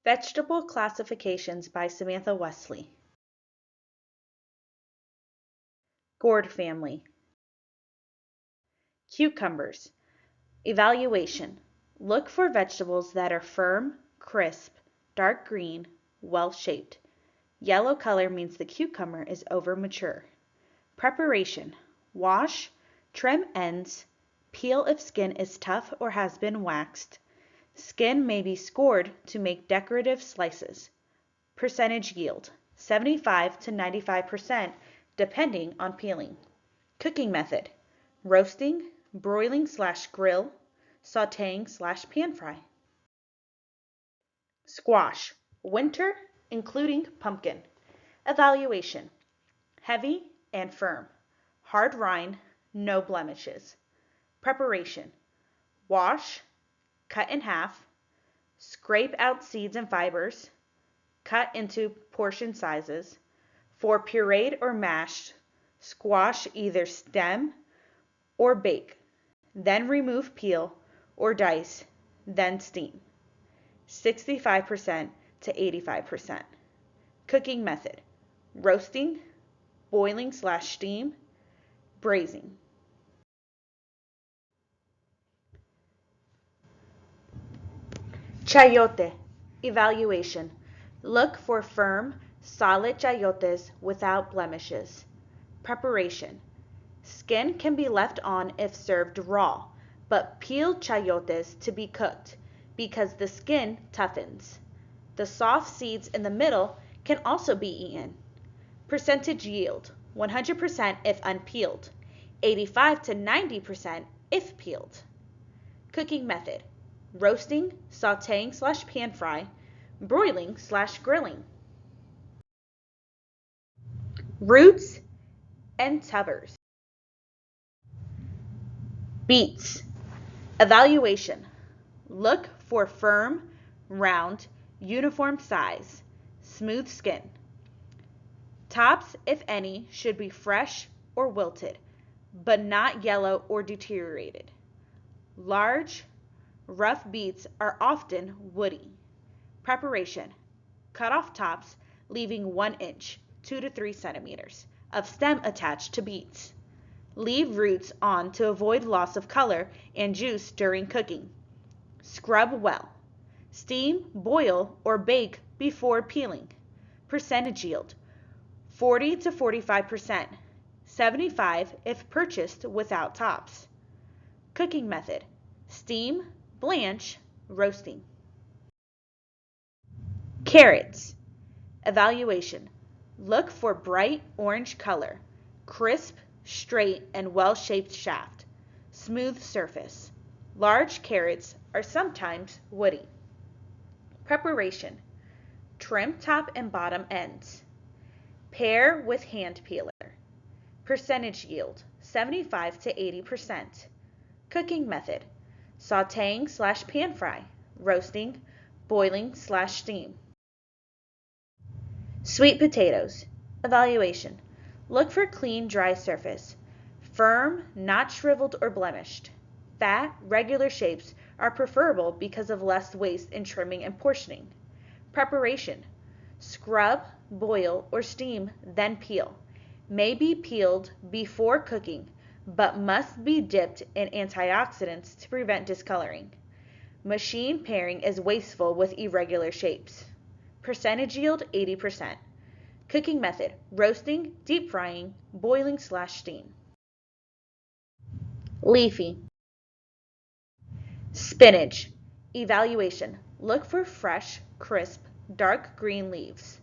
Vegetable Classifications by Samantha Wesley. Gourd family. Cucumbers. Evaluation. Look for vegetables that are firm, crisp, dark green, well-shaped. Yellow color means the cucumber is over mature. Preparation. Wash, trim ends, peel if skin is tough or has been waxed. Skin may be scored to make decorative slices. Percentage yield, 75 to 95% depending on peeling. Cooking method, roasting, broiling/grill, sauteing/pan fry. Squash, winter, including pumpkin. Evaluation, heavy and firm, hard rind, no blemishes. Preparation, wash, cut in half, scrape out seeds and fibers, cut into portion sizes. For pureed or mashed, squash either stem or bake, then remove peel or dice, then steam. 65% to 85%. Cooking method, roasting, boiling/steam, braising. Chayote. Evaluation. Look for firm, solid chayotes without blemishes. Preparation. Skin can be left on if served raw, but peeled chayotes to be cooked because the skin toughens. The soft seeds in the middle can also be eaten. Percentage yield, 100% if unpeeled, 85 to 90% if peeled. Cooking method, roasting, sauteing/pan fry, broiling/grilling. Roots and tubers. Beets. Evaluation. Look for firm, round, uniform size, smooth skin. Tops, if any, should be fresh or wilted, but not yellow or deteriorated. Large, rough beets are often woody. Preparation. Cut off tops, leaving 1 inch, 2 to 3 centimeters, of stem attached to beets. Leave roots on to avoid loss of color and juice during cooking. Scrub well. Steam, boil, or bake before peeling. Percentage yield, 40 to 45%, 75 if purchased without tops. Cooking method, steam, blanch, roasting. Carrots. Evaluation. Look for bright orange color, crisp, straight, and well-shaped shaft, smooth surface. Large carrots are sometimes woody. Preparation. Trim top and bottom ends. Pare with hand peeler. Percentage yield, 75 to 80%. Cooking method, sauteing/pan fry, roasting, boiling/steam. Sweet potatoes. Evaluation. Look for clean, dry surface. Firm, not shriveled or blemished. Fat, regular shapes are preferable because of less waste in trimming and portioning. Preparation. Scrub, boil, or steam, then peel. May be peeled before cooking, but must be dipped in antioxidants to prevent discoloring. Machine paring is wasteful with irregular shapes. Percentage yield, 80%. Cooking method, roasting, deep frying, boiling/steam. Leafy. Spinach. Evaluation. Look for fresh, crisp, dark green leaves.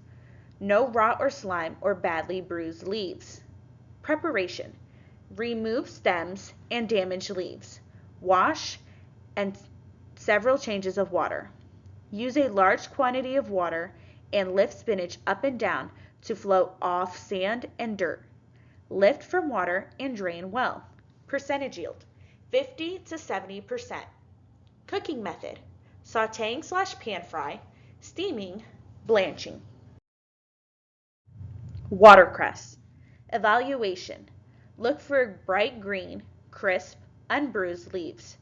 No rot or slime or badly bruised leaves. Preparation. Remove stems and damaged leaves. Wash and several changes of water. Use a large quantity of water and lift spinach up and down to float off sand and dirt. Lift from water and drain well. Percentage yield, 50 to 70%. Cooking method, sauteing/pan fry, steaming, blanching. Watercress. Evaluation. Look for bright green, crisp, unbruised leaves.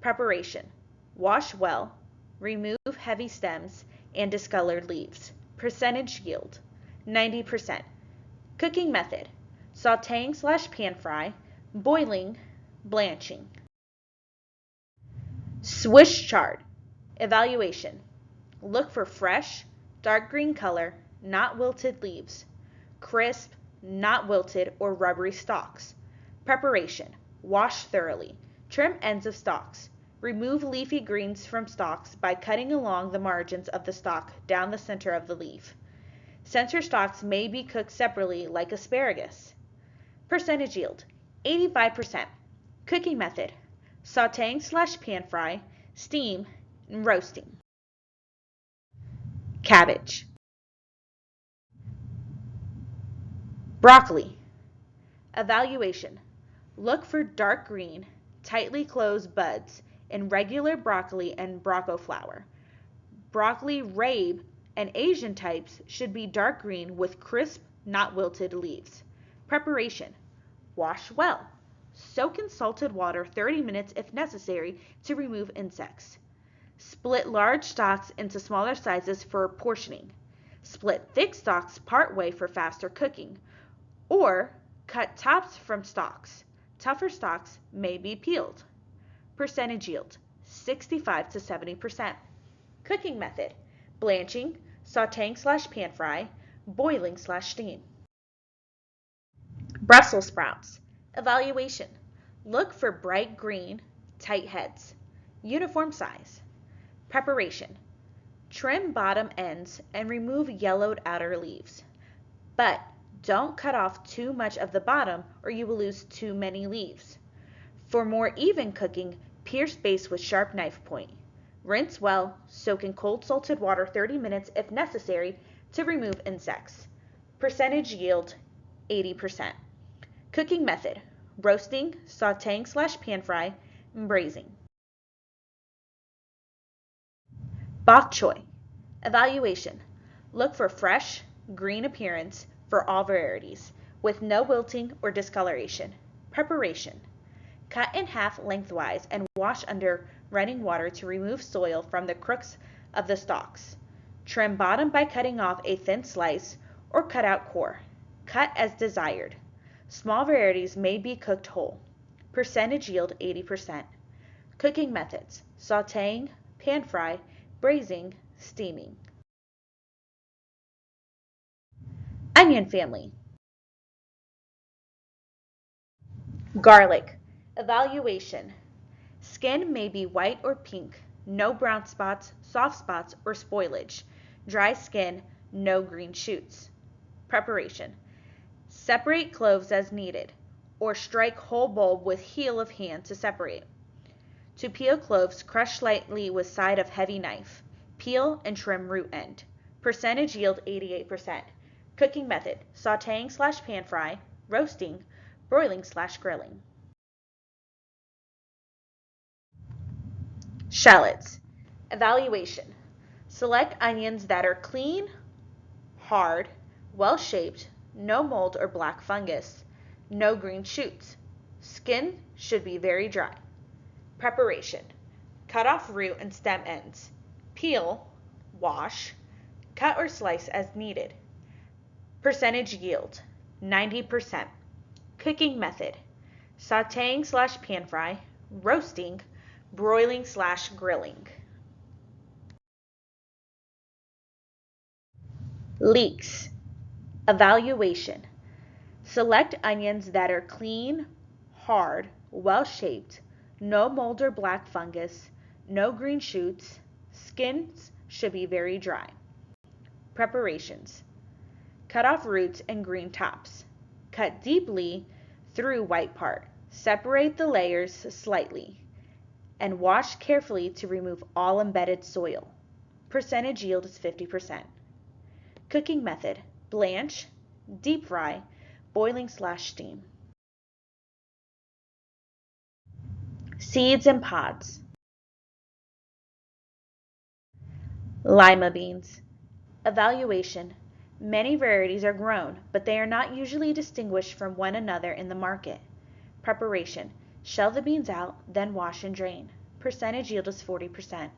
Preparation. Wash well, remove heavy stems, and discolored leaves. Percentage yield, 90%. Cooking method, sauteing/pan fry, boiling, blanching. Swiss chard. Evaluation. Look for fresh, dark green color, not wilted leaves. Crisp, not wilted or rubbery stalks. Preparation. Wash thoroughly. Trim ends of stalks. Remove leafy greens from stalks by cutting along the margins of the stalk down the center of the leaf. Center stalks may be cooked separately like asparagus. Percentage yield, 85%. Cooking method, sauteing/pan fry, steam, and roasting. Cabbage. Broccoli. Evaluation. Look for dark green, tightly closed buds in regular broccoli and Brocco flower. Broccoli rabe and Asian types should be dark green with crisp, not wilted leaves. Preparation. Wash well. Soak in salted water 30 minutes if necessary to remove insects. Split large stalks into smaller sizes for portioning. Split thick stalks part way for faster cooking. Or cut tops from stalks. Tougher stalks may be peeled. Percentage yield, 65 to 70%. Cooking method, blanching, sauteing/pan fry, boiling/steam. Brussels sprouts. Evaluation. Look for bright green, tight heads. Uniform size. Preparation. Trim bottom ends and remove yellowed outer leaves. But don't cut off too much of the bottom or you will lose too many leaves. For more even cooking, pierce base with sharp knife point. Rinse well, soak in cold salted water 30 minutes if necessary to remove insects. Percentage yield, 80%. Cooking method, roasting, sauteing/pan fry, and braising. Bok choy. Evaluation. Look for fresh, green appearance for all varieties, with no wilting or discoloration. Preparation. Cut in half lengthwise and wash under running water to remove soil from the crooks of the stalks. Trim bottom by cutting off a thin slice or cut out core. Cut as desired. Small varieties may be cooked whole. Percentage yield, 80%. Cooking methods, sauteing, pan fry, braising, steaming. Onion family. Garlic. Evaluation. Skin may be white or pink, no brown spots, soft spots, or spoilage. Dry skin, no green shoots. Preparation. Separate cloves as needed, or strike whole bulb with heel of hand to separate. To peel cloves, crush lightly with side of heavy knife. Peel and trim root end. Percentage yield, 88%. Cooking method, sauteing/pan fry, roasting, broiling/grilling. Shallots. Evaluation. Select onions that are clean, hard, well-shaped, no mold or black fungus, no green shoots. Skin should be very dry. Preparation. Cut off root and stem ends. Peel, wash, cut or slice as needed. Percentage yield, 90%. Cooking method, sauteing/pan fry, roasting, broiling/grilling. Leeks. Evaluation. Select onions that are clean, hard, well-shaped, no mold or black fungus, no green shoots. Skins should be very dry. Preparations. Cut off roots and green tops. Cut deeply through white part. Separate the layers slightly and wash carefully to remove all embedded soil. Percentage yield is 50%. Cooking method, blanch, deep fry, boiling/steam. Seeds and pods. Lima beans. Evaluation. Many varieties are grown, but they are not usually distinguished from one another in the market. Preparation. Shell the beans out, then wash and drain. Percentage yield is 40%.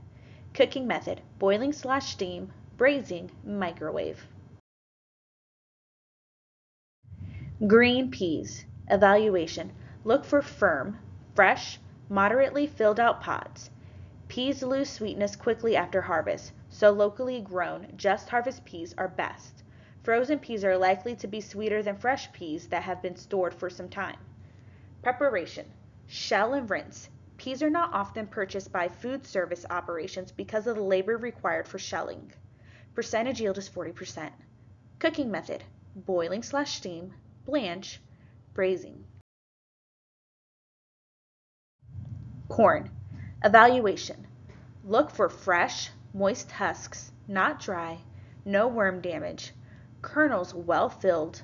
Cooking method, boiling/steam, braising, microwave. Green peas. Evaluation. Look for firm, fresh, moderately filled out pods. Peas lose sweetness quickly after harvest, so locally grown, just harvest peas are best. Frozen peas are likely to be sweeter than fresh peas that have been stored for some time. Preparation. Shell and rinse. Peas are not often purchased by food service operations because of the labor required for shelling. Percentage yield is 40%. Cooking method. Boiling/steam, blanch, braising. Corn. Evaluation. Look for fresh, moist husks, not dry, no worm damage, kernels well filled,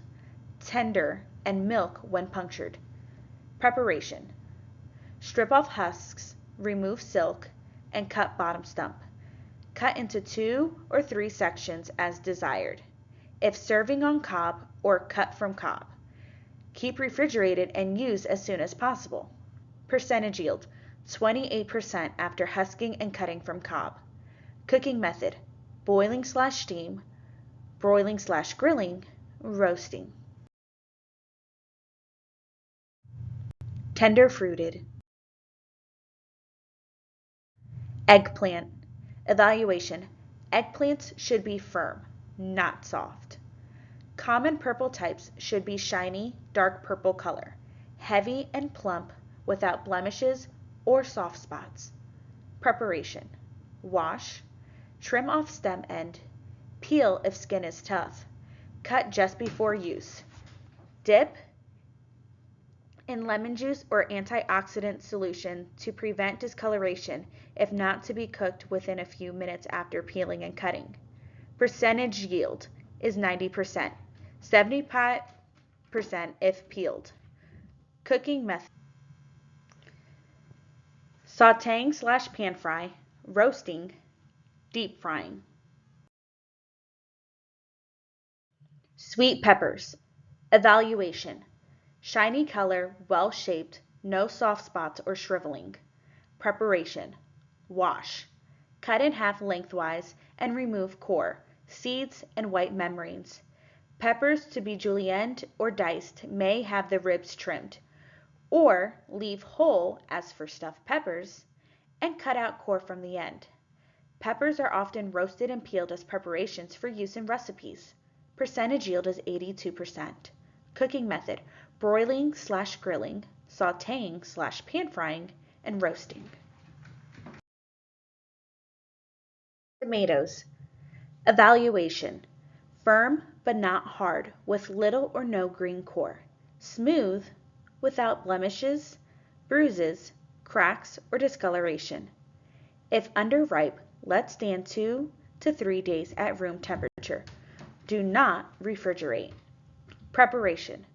tender, and milk when punctured. Preparation. Strip off husks, remove silk, and cut bottom stump. Cut into 2 or 3 sections as desired. If serving on cob or cut from cob. Keep refrigerated and use as soon as possible. Percentage yield, 28% after husking and cutting from cob. Cooking method, boiling/steam, broiling/grilling, roasting. Tender fruited. Eggplant. Evaluation. Eggplants should be firm, not soft. Common purple types should be shiny, dark purple color, heavy and plump without blemishes or soft spots. Preparation. Wash, trim off stem end, peel if skin is tough, cut just before use. Dip in lemon juice or antioxidant solution to prevent discoloration, if not to be cooked within a few minutes after peeling and cutting. Percentage yield is 90%, 75% if peeled. Cooking method. Sautéing/pan fry, roasting, deep frying. Sweet peppers. Evaluation. Shiny color, well shaped, no soft spots or shriveling. Preparation. Wash. Cut in half lengthwise and remove core, seeds, and white membranes. Peppers to be julienned or diced may have the ribs trimmed, or leave whole as for stuffed peppers, and cut out core from the end. Peppers are often roasted and peeled as preparations for use in recipes. Percentage yield is 82%. Cooking method, broiling/grilling, sautéing/pan frying, and roasting. Tomatoes. Evaluation. Firm but not hard, with little or no green core. Smooth, without blemishes, bruises, cracks, or discoloration. If underripe, let stand 2 to 3 days at room temperature. Do not refrigerate. Preparation.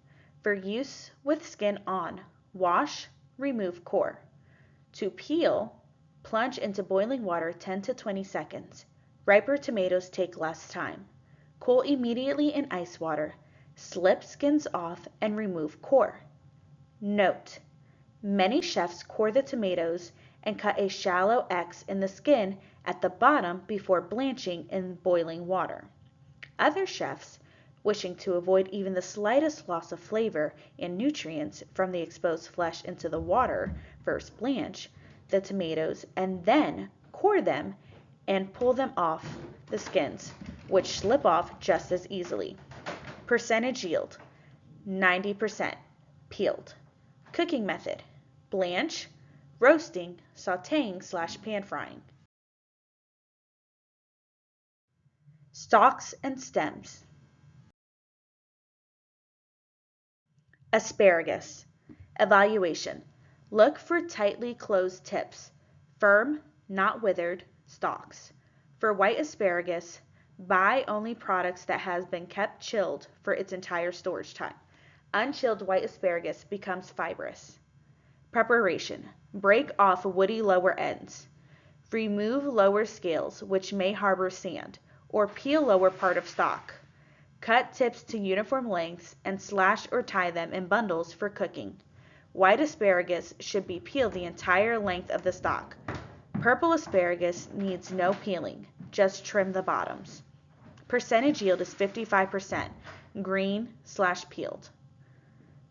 For use with skin on, wash, remove core. To peel, plunge into boiling water 10 to 20 seconds. Riper tomatoes take less time. Cool immediately in ice water. Slip skins off and remove core. Note: many chefs core the tomatoes and cut a shallow X in the skin at the bottom before blanching in boiling water. Other chefs, wishing to avoid even the slightest loss of flavor and nutrients from the exposed flesh into the water, first blanch the tomatoes and then core them and pull them off the skins, which slip off just as easily. Percentage yield, 90%, peeled. Cooking method, blanch, roasting, sautéing/pan frying. Stalks and stems. Asparagus. Evaluation. Look for tightly closed tips, firm, not withered, stalks. For white asparagus, buy only products that has been kept chilled for its entire storage time. Unchilled white asparagus becomes fibrous. Preparation. Break off woody lower ends. Remove lower scales, which may harbor sand, or peel lower part of stalk. Cut tips to uniform lengths and slash or tie them in bundles for cooking. White asparagus should be peeled the entire length of the stalk. Purple asparagus needs no peeling, just trim the bottoms. Percentage yield is 55%, green/peeled.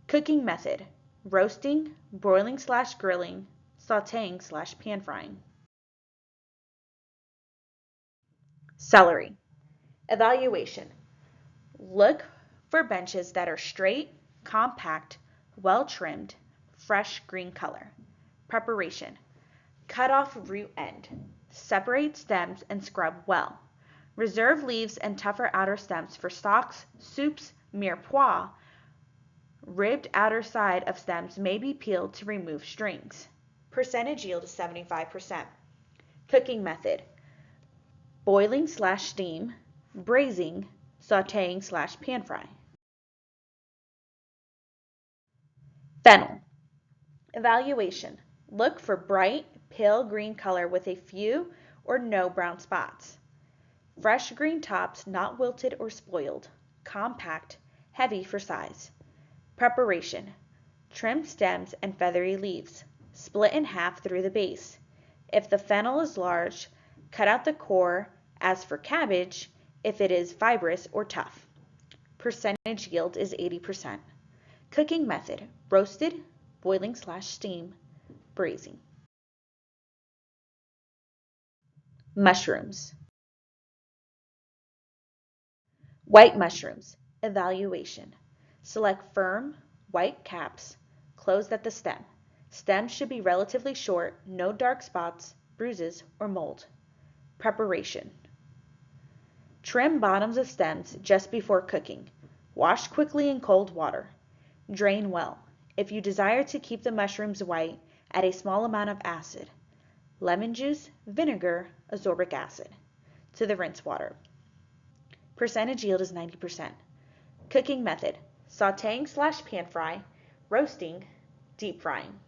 Cooking method: roasting, broiling/grilling, sauteing/pan frying. Celery. Evaluation: look for benches that are straight, compact, well trimmed, fresh green color. Preparation: cut off root end, separate stems and scrub well. Reserve leaves and tougher outer stems for stocks, soups, mirepoix. Ribbed outer side of stems may be peeled to remove strings. Percentage yield is 75%. Cooking method: boiling/steam, braising, sauteing/pan fry. Fennel. Evaluation: look for bright, pale green color with a few or no brown spots. Fresh green tops, not wilted or spoiled. Compact, heavy for size. Preparation: trim stems and feathery leaves. Split in half through the base. If the fennel is large, cut out the core as for cabbage if it is fibrous or tough. Percentage yield is 80%. Cooking method: roasted, boiling/steam, braising. Mushrooms. White mushrooms. Evaluation: select firm, white caps, closed at the stem. Stems should be relatively short, no dark spots, bruises, or mold. Preparation: trim bottoms of stems just before cooking. Wash quickly in cold water. Drain well. If you desire to keep the mushrooms white, add a small amount of acid, lemon juice, vinegar, ascorbic acid, to the rinse water. Percentage yield is 90%. Cooking method: sauteing/pan fry, roasting, deep frying.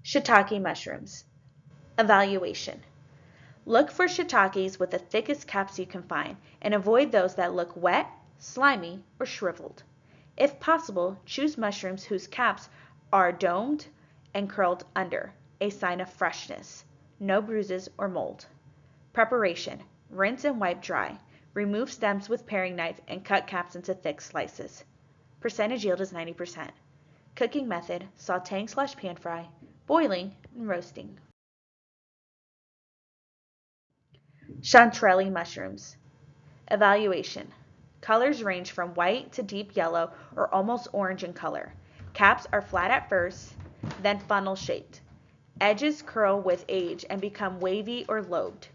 Shiitake mushrooms. Evaluation: look for shiitakes with the thickest caps you can find and avoid those that look wet, slimy, or shriveled. If possible, choose mushrooms whose caps are domed and curled under, a sign of freshness. No bruises or mold. Preparation: rinse and wipe dry. Remove stems with paring knife and cut caps into thick slices. Percentage yield is 90%. Cooking method: sauteing/pan fry, boiling, and roasting. Chanterelle mushrooms. Evaluation: colors range from white to deep yellow or almost orange in color. Caps are flat at first, then funnel shaped. Edges curl with age and become wavy or lobed.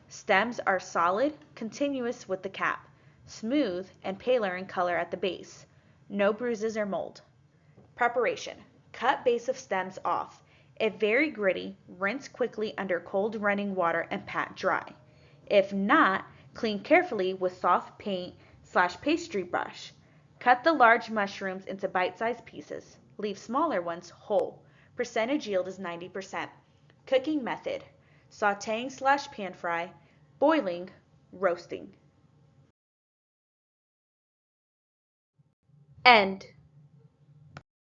Stems are solid, continuous with the cap, smooth and paler in color at the base. No bruises or mold. Preparation: cut base of stems off. If very gritty, rinse quickly under cold running water and pat dry. If not, clean carefully with soft paint/pastry brush. Cut the large mushrooms into bite-sized pieces. Leave smaller ones whole. Percentage yield is 90%. Cooking method: sauteing/pan fry, boiling, roasting. End.